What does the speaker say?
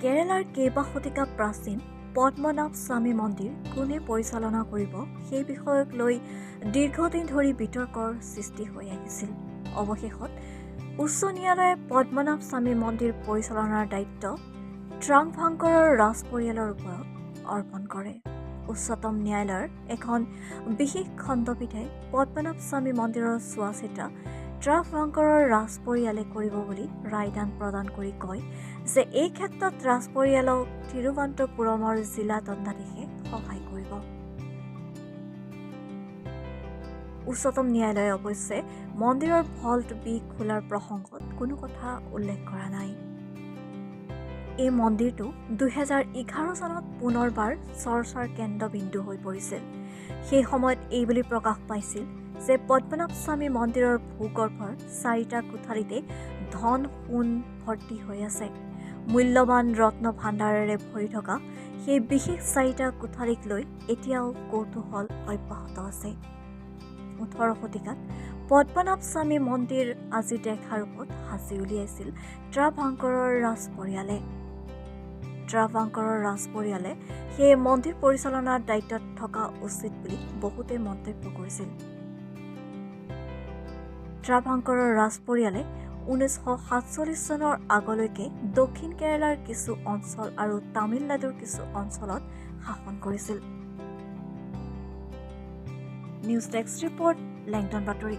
কেৰালাৰ কেইবা শতিকা প্ৰাচীন পদ্মনাভ স্বামী মন্দিৰ কোনে পৰিচালনা কৰিব সেই বিষয়ক লৈ দীৰ্ঘদিন ধৰি বিতৰ্কৰ সৃষ্টি হৈ আহিছিল। অৱশেষত উচ্চ ন্যায়ালয়ে পদ্মনাভ স্বামী মন্দিৰ পৰিচালনাৰ দায়িত্ব ট্ৰাভাংকৰৰ ৰাজ পৰিয়ালৰ ওপৰত অৰ্পণ কৰে। উচ্চতম ন্যায়ালয়ৰ এখন বিশেষ খণ্ডপীঠে পদ্মনাভ স্বামী মন্দিৰৰ চোৱা চিতা ট্ৰাভাংকৰৰ ৰাজ পৰিয়ালে কৰিব বুলি ৰায়দান প্ৰদান কৰি কয় যে এই ক্ষেত্ৰত ৰাজ পৰিয়ালক থিৰুৱন্তপুৰমৰ জিলা দণ্ডাধীশে সহায় কৰিব। উচ্চতম ন্যায়ালয়ে অৱশ্যে মন্দিৰৰ ভল্ট বি খোলাৰ প্ৰসংগত কোনো কথা উল্লেখ কৰা নাই। এই মন্দিৰটো 2011 চনত পুনৰবাৰ চৰ্চাৰ কেন্দ্ৰবিন্দু হৈ পৰিছিল। সেই সময়ত এইবুলি প্ৰকাশ পাইছিল যে পদ্মনাভ স্বামী মন্দিৰৰ ভূগৰ্ভৰ 4টা কোঠালিতে ধন সোণ ভৰ্তি হৈ আছে। মূল্যৱান ৰত্ন ভাণ্ডাৰেৰে ভৰি থকা সেই বিশেষ 4টা কোঠালিক লৈ এতিয়াও কৌতূহল অব্যাহত আছে। 18 শতিকাত পদ্মনাভ স্বামী মন্দিৰ আজি দেখাৰ ৰূপত সাজি উলিয়াইছিল ট্ৰাভাংকৰৰ ৰাজ পৰিয়ালে। ট্ৰাভাংকৰৰ ৰাজ পৰিয়ালে সেই মন্দিৰ পৰিচালনাৰ দায়িত্বত থকা উচিত বুলি বহুতে মন্তব্য কৰিছিল। ট্ৰাভাংকৰৰ ৰাজ পৰিয়ালে 1947 চনৰ আগলৈকে দক্ষিণ কেৰালাৰ কিছু অঞ্চল আৰু তামিলনাডুৰ কিছু অঞ্চলত শাসন কৰিছিল। নিউজ ডেস্ক ৰিপৰ্ট, লেংটন বাতৰি।